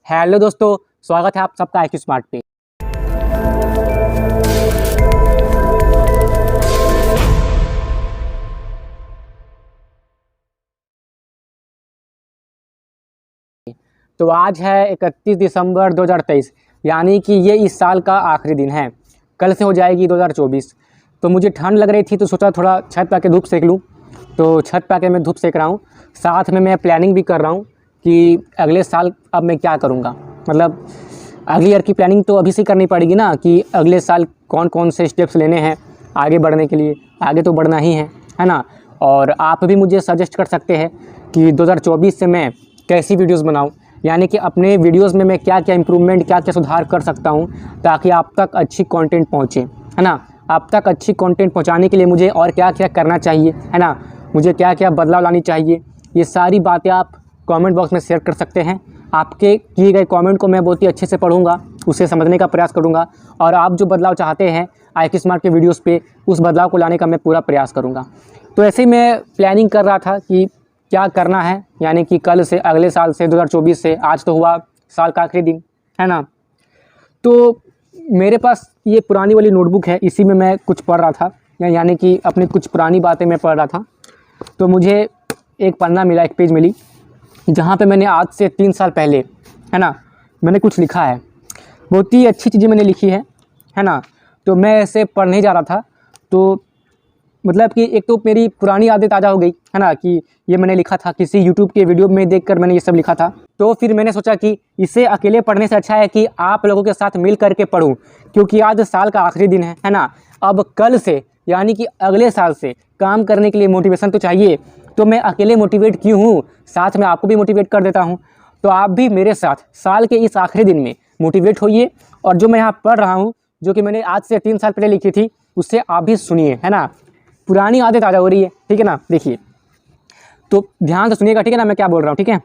Hello दोस्तों, स्वागत है आप सबका IQ स्मार्ट पे। तो आज है 31 दिसंबर 2023, यानी कि ये इस साल का आखिरी दिन है। कल से हो जाएगी 2024। तो मुझे ठंड लग रही थी तो सोचा थोड़ा छत पे आके धूप सेक लूँ। तो छत पे आके मैं धूप सेक रहा हूँ। साथ में मैं प्लानिंग भी कर रहा हूँ कि अगले साल अब मैं क्या करूँगा। मतलब अगली ईयर की प्लानिंग तो अभी से करनी पड़ेगी ना, कि अगले साल कौन कौन से स्टेप्स लेने हैं आगे बढ़ने के लिए। आगे तो बढ़ना ही है ना। और आप भी मुझे सजेस्ट कर सकते हैं कि 2024 से मैं कैसी वीडियोस बनाऊं, यानी कि अपने वीडियोस में मैं क्या क्या इम्प्रूवमेंट, क्या क्या सुधार कर सकता हूं, ताकि आप तक अच्छी कंटेंट पहुंचे, है ना। आप तक अच्छी कंटेंट पहुंचाने के लिए मुझे और क्या क्या करना चाहिए, है ना। मुझे क्या क्या बदलाव लानी चाहिए, ये सारी बातें आप कमेंट बॉक्स में शेयर कर सकते हैं। आपके किए गए कमेंट को मैं बहुत ही अच्छे से पढ़ूंगा, उसे समझने का प्रयास करूंगा, और आप जो बदलाव चाहते हैं IQ स्मार्ट के वीडियोस पे, उस बदलाव को लाने का मैं पूरा प्रयास करूंगा। तो ऐसे ही मैं प्लानिंग कर रहा था कि क्या करना है, यानी कि कल से, अगले साल से, 2024 से। आज तो हुआ साल का आखिरी दिन, है ना। तो मेरे पास ये पुरानी वाली नोटबुक है, इसी में मैं कुछ पढ़ रहा था, यानी कि अपनी कुछ पुरानी बातें मैं पढ़ रहा था। तो मुझे एक पन्ना मिला, एक पेज मिली, जहाँ पे मैंने आज से 3 साल पहले, है ना, मैंने कुछ लिखा है। बहुत ही अच्छी चीज़ें मैंने लिखी है ना। तो मैं ऐसे पढ़ने जा रहा था, तो मतलब कि एक तो मेरी पुरानी आदत ताज़ा हो गई, है ना, कि ये मैंने लिखा था, किसी यूट्यूब के वीडियो में देखकर मैंने ये सब लिखा था। तो फिर मैंने सोचा कि इसे अकेले पढ़ने से अच्छा है कि आप लोगों के साथ मिल करके पढूं, क्योंकि आज साल का आखिरी दिन है ना। अब कल से, यानी कि अगले साल से काम करने के लिए मोटिवेशन तो चाहिए। तो मैं अकेले मोटिवेट क्यों हूँ, साथ में आपको भी मोटिवेट कर देता हूँ। तो आप भी मेरे साथ साल के इस आखिरी दिन में मोटिवेट होइए, और जो मैं यहाँ पढ़ रहा हूँ, जो कि मैंने आज से 3 साल पहले लिखी थी, उससे आप भी सुनिए, है ना। पुरानी आदत ताज़ा हो रही है, ठीक है ना। देखिए, तो ध्यान से सुनिएगा, ठीक है ना, मैं क्या बोल रहा हूँ, ठीक है।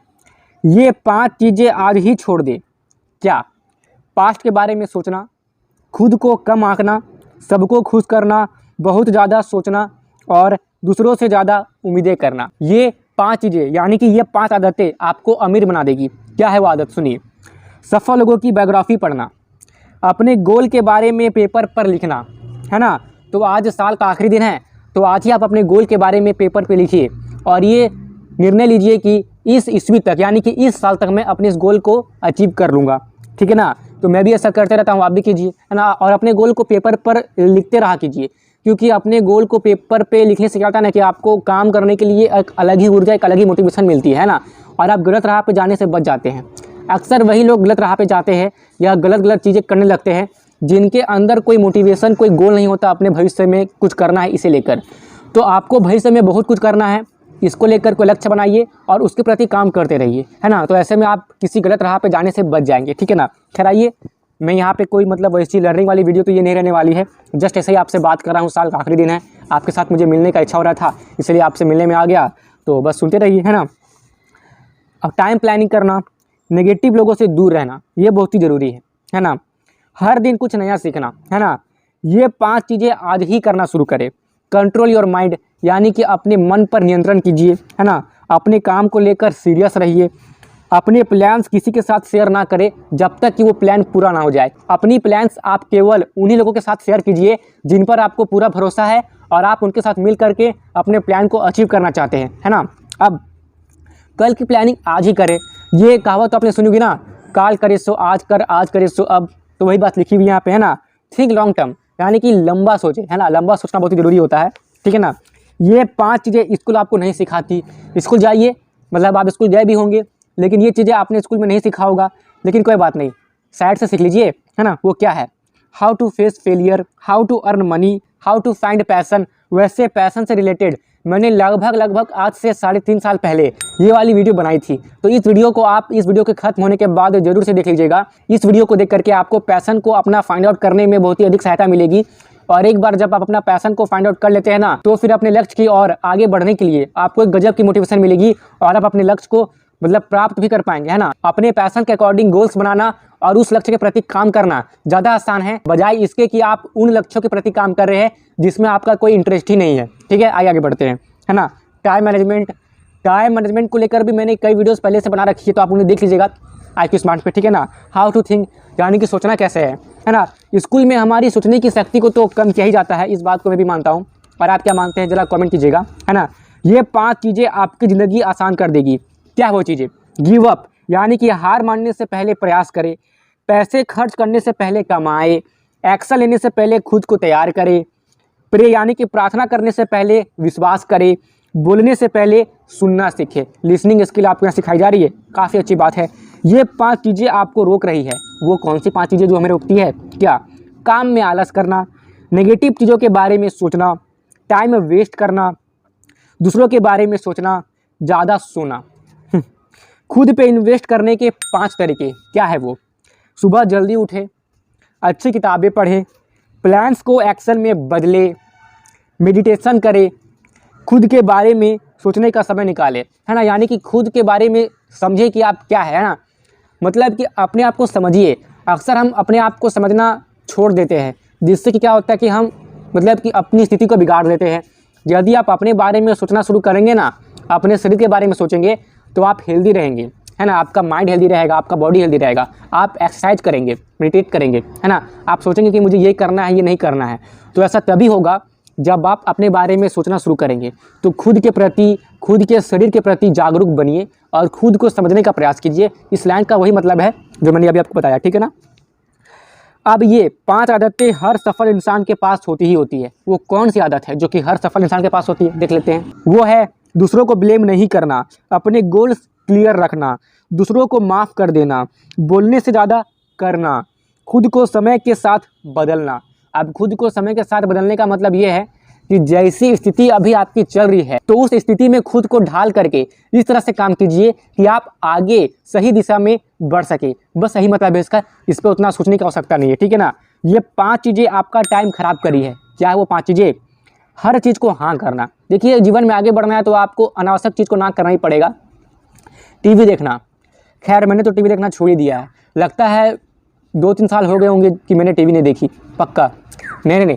ये 5 चीज़ें आज ही छोड़ दे। क्या? पास्ट के बारे में सोचना, खुद को कम आंकना, सबको खुश करना, बहुत ज़्यादा सोचना, और दूसरों से ज़्यादा उम्मीदें करना। ये 5 चीज़ें, यानी कि ये 5 आदतें आपको अमीर बना देगी। क्या है वो आदत, सुनिए। सफल लोगों की बायोग्राफी पढ़ना, अपने गोल के बारे में पेपर पर लिखना, है ना। तो आज साल का आखिरी दिन है, तो आज ही आप अपने गोल के बारे में पेपर पे लिखिए, और ये निर्णय लीजिए कि इस ईस्वी तक, यानी कि इस साल तक मैं अपने इस गोल को अचीव कर लूँगा, ठीक है ना। तो मैं भी ऐसा करते रहता हूँ, आप भी कीजिए, है ना। और अपने गोल को पेपर पर लिखते रहा कीजिए, क्योंकि अपने गोल को पेपर पे लिखने से क्या होता है ना, कि आपको काम करने के लिए एक अलग ही ऊर्जा, एक अलग ही मोटिवेशन मिलती है ना। और आप गलत राह पे जाने से बच जाते हैं। अक्सर वही लोग गलत राह पे जाते हैं या गलत चीज़ें करने लगते हैं, जिनके अंदर कोई मोटिवेशन, कोई गोल नहीं होता अपने भविष्य में कुछ करना है इसे लेकर। तो आपको भविष्य में बहुत कुछ करना है, इसको लेकर कोई लक्ष्य बनाइए और उसके प्रति काम करते रहिए, है ना। तो ऐसे में आप किसी गलत राह पे जाने से बच जाएंगे, ठीक है ना। खैर आइए, मैं यहाँ पे कोई मतलब वैसी लर्निंग वाली वीडियो तो ये नहीं रहने वाली है। जस्ट ऐसे ही आपसे बात कर रहा हूँ, साल का आखिरी दिन है, आपके साथ मुझे मिलने का इच्छा हो रहा था, इसलिए आपसे मिलने में आ गया। तो बस सुनते रहिए, है ना। अब टाइम प्लानिंग करना, नेगेटिव लोगों से दूर रहना, ये बहुत ही ज़रूरी है ना। हर दिन कुछ नया सीखना, है ना। ये 5 चीज़ें आज ही करना शुरू करें। कंट्रोल योर माइंड, यानी कि अपने मन पर नियंत्रण कीजिए, है ना। अपने काम को लेकर सीरियस रहिए। अपने प्लान्स किसी के साथ शेयर ना करें जब तक कि वो प्लान पूरा ना हो जाए। अपनी प्लान्स आप केवल उन्हीं लोगों के साथ शेयर कीजिए जिन पर आपको पूरा भरोसा है और आप उनके साथ मिल करके अपने प्लान को अचीव करना चाहते हैं, है ना। अब कल की प्लानिंग आज ही करें। ये कहावत तो आपने सुनी होगी ना, काल करे सो आज कर, आज करे सो अब। तो वही बात लिखी हुई यहाँ पे, है ना। थिंक लॉन्ग टर्म, यानी कि लंबा सोचे, है ना। लंबा सोचना बहुत ही ज़रूरी होता है, ठीक है ना। ये 5 चीज़ें स्कूल आपको नहीं सिखाती। स्कूल जाइए, मतलब आप स्कूल गए भी होंगे, लेकिन ये चीज़ें आपने स्कूल में नहीं सीखा होगा, लेकिन कोई बात नहीं, साइड से सीख लीजिए, है ना। वो क्या है? How to face failure, how to earn money, how to find passion. वैसे पैसन से रिलेटेड मैंने लगभग आज से 3.5 साल पहले ये वाली वीडियो बनाई थी। तो इस वीडियो को आप इस वीडियो के खत्म होने के बाद जरूर से देख लीजिएगा। इस वीडियो को देख करके आपको पैसन को अपना फाइंड आउट करने में बहुत ही अधिक सहायता मिलेगी। और एक बार जब आप अपना पैसन को फाइंड आउट कर लेते हैं ना, तो फिर अपने लक्ष्य की ओर आगे बढ़ने के लिए आपको एक गजब की मोटिवेशन मिलेगी, और आप अपने लक्ष्य को मतलब प्राप्त भी कर पाएंगे, है ना। अपने पैशन के अकॉर्डिंग गोल्स बनाना और उस लक्ष्य के प्रति काम करना ज़्यादा आसान है, बजाय इसके कि आप उन लक्ष्यों के प्रति काम कर रहे हैं जिसमें आपका कोई इंटरेस्ट ही नहीं है, ठीक है। आगे बढ़ते हैं, है ना। टाइम मैनेजमेंट को लेकर भी मैंने कई वीडियोस पहले से बना रखी है, तो आप उन्हें देख लीजिएगा। IQ स्मार्ट पे, ठीक है ना। हाउ टू थिंक यानी कि सोचना कैसे है ना। स्कूल में हमारी सोचने की शक्ति को तो कम किया ही जाता है, इस बात को मैं भी मानता हूँ। और आप क्या मानते हैं ज़रा कमेंट कीजिएगा, है ना। ये 5 चीज़ें आपकी ज़िंदगी आसान कर देगी। क्या है वो चीज़ें? गिव अप यानी कि हार मानने से पहले प्रयास करें, पैसे खर्च करने से पहले कमाए, एक्शन लेने से पहले खुद को तैयार करें, प्रे यानी कि प्रार्थना करने से पहले विश्वास करें, बोलने से पहले सुनना सीखें। लिसनिंग स्किल आपको यहाँ सिखाई जा रही है, काफ़ी अच्छी बात है। ये 5 चीज़ें आपको रोक रही है। वो कौन सी 5 चीज़ें जो हमें रोकती है? क्या? काम में आलस करना, नेगेटिव चीज़ों के बारे में सोचना, टाइम वेस्ट करना, दूसरों के बारे में सोचना, ज़्यादा सोना। खुद पे इन्वेस्ट करने के 5 तरीके क्या है वो? सुबह जल्दी उठें, अच्छी किताबें पढ़ें, प्लान्स को एक्शन में बदले, मेडिटेशन करें, खुद के बारे में सोचने का समय निकालें, है ना। यानी कि खुद के बारे में समझिए कि आप क्या है ना, मतलब कि अपने आप को समझिए। अक्सर हम अपने आप को समझना छोड़ देते हैं, जिससे कि क्या होता है कि हम मतलब कि अपनी स्थिति को बिगाड़ देते हैं। यदि आप अपने बारे में सोचना शुरू करेंगे ना, अपने शरीर के बारे में सोचेंगे, तो आप हेल्दी रहेंगे, है ना। आपका माइंड हेल्दी रहेगा, आपका बॉडी हेल्दी रहेगा। आप एक्सरसाइज करेंगे, मेडिटेट करेंगे, है ना। आप सोचेंगे कि मुझे ये करना है, ये नहीं करना है। तो ऐसा तभी होगा जब आप अपने बारे में सोचना शुरू करेंगे। तो खुद के प्रति, खुद के शरीर के प्रति जागरूक बनिए और खुद को समझने का प्रयास कीजिए। इस लाइन का वही मतलब है जो मैंने अभी आपको बताया, ठीक है ना। अब ये 5 आदतें हर सफल इंसान के पास होती ही होती है। वो कौन सी आदत है जो कि हर सफल इंसान के पास होती है? देख लेते हैं। वो है दूसरों को ब्लेम नहीं करना, अपने गोल्स क्लियर रखना, दूसरों को माफ़ कर देना, बोलने से ज़्यादा करना, खुद को समय के साथ बदलना। अब खुद को समय के साथ बदलने का मतलब ये है कि जैसी स्थिति अभी आपकी चल रही है, तो उस स्थिति में खुद को ढाल करके इस तरह से काम कीजिए कि आप आगे सही दिशा में बढ़ सके। बस यही मतलब है इसका, इस पर उतना सोचने की आवश्यकता नहीं है, ठीक है ना। ये 5 चीज़ें आपका टाइम खराब करी है। क्या है वो 5 चीज़ें? हर चीज़ को हाँ करना। देखिए, जीवन में आगे बढ़ना है तो आपको अनावश्यक चीज़ को ना करना ही पड़ेगा। टीवी देखना, खैर मैंने तो टीवी देखना छोड़ ही दिया है। लगता है 2-3 साल हो गए होंगे कि मैंने टीवी नहीं देखी, पक्का। नहीं,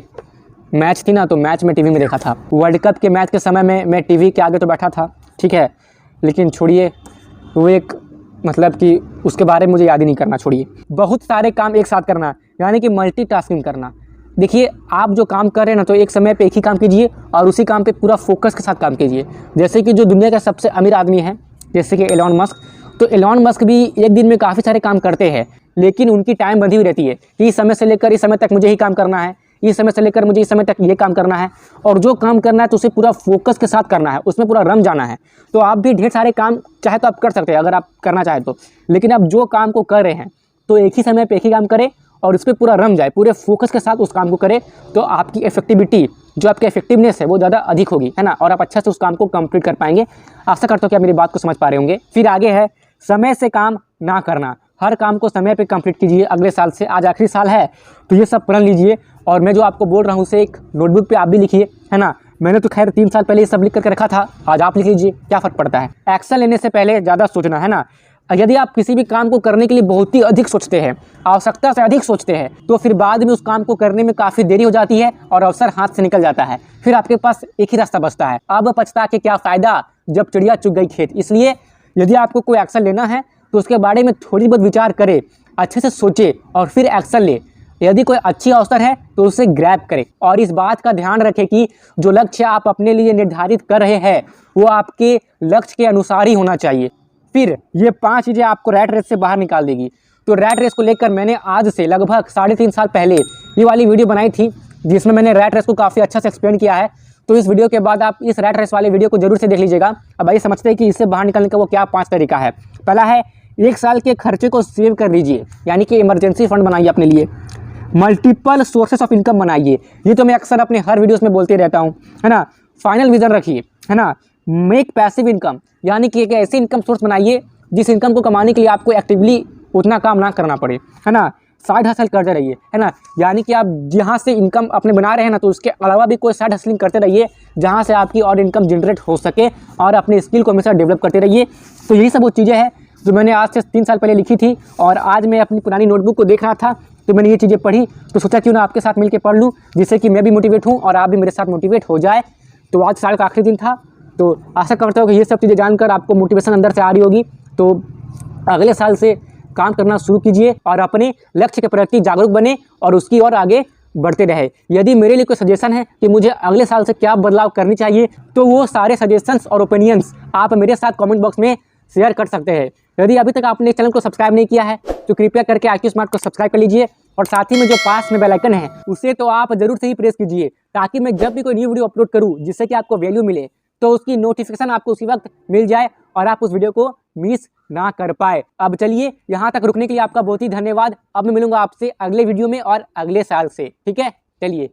मैच थी ना, तो मैच में टीवी में देखा था। वर्ल्ड कप के मैच के समय में मैं टीवी के आगे तो बैठा था, ठीक है, लेकिन छोड़िए, वो एक मतलब कि उसके बारे में मुझे याद ही नहीं करना, छोड़िए। बहुत सारे काम एक साथ करना यानी कि मल्टीटास्किंग करना। देखिए, आप जो काम कर रहे हैं ना, तो एक समय पे एक ही काम कीजिए और उसी काम पे पूरा फोकस के साथ काम कीजिए। जैसे कि जो दुनिया का सबसे अमीर आदमी है, जैसे कि एलॉन मस्क, तो एलॉन मस्क भी एक दिन में काफ़ी सारे काम करते हैं, लेकिन उनकी टाइम बंधी हुई रहती है कि इस समय से लेकर इस समय तक मुझे ही काम करना है, इस समय से लेकर मुझे इस समय तक ये काम करना है। और जो काम करना है तो उसे पूरा फोकस के साथ करना है, उसमें पूरा रम जाना है। तो आप भी ढेर सारे काम चाहे तो आप कर सकते हैं अगर आप करना चाहें तो, लेकिन आप जो काम को कर रहे हैं तो एक ही समय पे एक ही काम करें और उस पर पूरा रम जाए, पूरे फोकस के साथ उस काम को करें। तो आपकी इफेक्टिविटी, जो आपकी इफेक्टिवनेस है वो ज़्यादा अधिक होगी, है ना, और आप अच्छा से उस काम को कंप्लीट कर पाएंगे। आशा करता हूँ कि आप मेरी बात को समझ पा रहे होंगे। फिर आगे है समय से काम ना करना। हर काम को समय पे कंप्लीट कीजिए। अगले साल से, आज आखिरी साल है तो ये सब पढ़ लीजिए और मैं जो आपको बोल रहा हूँ उसे एक नोटबुक पे आप भी लिखिए, है ना। मैंने तो खैर 3 साल पहले ये सब लिख करके रखा था, आज आप लिख लीजिए, क्या फ़र्क पड़ता है। एक्शन लेने से पहले ज़्यादा सोचना, है ना। यदि आप किसी भी काम को करने के लिए बहुत ही अधिक सोचते हैं, आवश्यकता से अधिक सोचते हैं, तो फिर बाद में उस काम को करने में काफ़ी देरी हो जाती है और अवसर हाथ से निकल जाता है। फिर आपके पास एक ही रास्ता बचता है, अब पछता के क्या फ़ायदा जब चिड़िया चुग गई खेत। इसलिए यदि आपको कोई एक्शन लेना है तो उसके बारे में थोड़ी बहुत विचार करें, अच्छे से सोचें और फिर एक्शन ले। यदि कोई अच्छी अवसर है तो उसे ग्रैब करें और इस बात का ध्यान रखें कि जो लक्ष्य आप अपने लिए निर्धारित कर रहे हैं वो आपके लक्ष्य के अनुसार ही होना चाहिए। फिर ये 5 चीज़ें आपको रैट रेस से बाहर निकाल देगी। तो रैट रेस को लेकर मैंने आज से लगभग 3.5 साल पहले ये वाली वीडियो बनाई थी, जिसमें मैंने रैट रेस को काफ़ी अच्छा से एक्सप्लेन किया है। तो इस वीडियो के बाद आप इस रैट रेस वाले वीडियो को जरूर से देख लीजिएगा। अब आइए समझते हैं कि इससे बाहर निकलने का वो क्या 5 तरीका है। पहला है, 1 साल के खर्चे को सेव कर लीजिए, यानी कि इमरजेंसी फंड बनाइए अपने लिए। मल्टीपल सोर्सेस ऑफ इनकम बनाइए, ये तो मैं अक्सर अपने हर वीडियोस में बोलते रहता हूँ, है ना। फाइनल विजन रखिए, है ना। मेक पैसिव इनकम, यानी कि एक ऐसी इनकम सोर्स बनाइए जिस इनकम को कमाने के लिए आपको एक्टिवली उतना काम ना करना पड़े, है ना। साइड हसल करते रहिए, है ना, यानी कि आप जहाँ से इनकम अपने बना रहे हैं ना, तो उसके अलावा भी कोई साइड हसलिंग करते रहिए जहाँ से आपकी और इनकम जनरेट हो सके और अपने स्किल को हमेशा डेवलप करते रहिए। तो यही सब वो चीज़ें हैं जो मैंने आज से 3 साल पहले लिखी थी और आज मैं अपनी पुरानी नोटबुक को देख रहा था तो मैंने ये चीज़ें पढ़ी, तो सोचा क्यों ना आपके साथ मिलकर पढ़ लूँ, जिससे कि मैं भी मोटिवेट हूँ और आप भी मेरे साथ मोटिवेट हो जाए। तो आज साल का आखिरी दिन था, तो आशा करता हूँ कि ये सब चीज़ें जानकर आपको मोटिवेशन अंदर से आ रही होगी। तो अगले साल से काम करना शुरू कीजिए और अपने लक्ष्य के प्रति जागरूक बने और उसकी ओर आगे बढ़ते रहे। यदि मेरे लिए कोई सजेशन है कि मुझे अगले साल से क्या बदलाव करनी चाहिए, तो वो सारे सजेशंस और ओपिनियंस आप मेरे साथ कमेंट बॉक्स में शेयर कर सकते हैं। यदि अभी तक आपने चैनल को सब्सक्राइब नहीं किया है तो कृपया करके IQ स्मार्ट को सब्सक्राइब कर लीजिए और साथ ही में जो पास में बेल आइकन है उसे तो आप जरूर से ही प्रेस कीजिए, ताकि मैं जब भी कोई न्यू वीडियो अपलोड करूँ जिससे कि आपको वैल्यू मिले तो उसकी नोटिफिकेशन आपको उसी वक्त मिल जाए और आप उस वीडियो को मिस ना कर पाए। अब चलिए, यहाँ तक रुकने के लिए आपका बहुत ही धन्यवाद। अब मैं मिलूंगा आपसे अगले वीडियो में और अगले साल से। ठीक है, चलिए।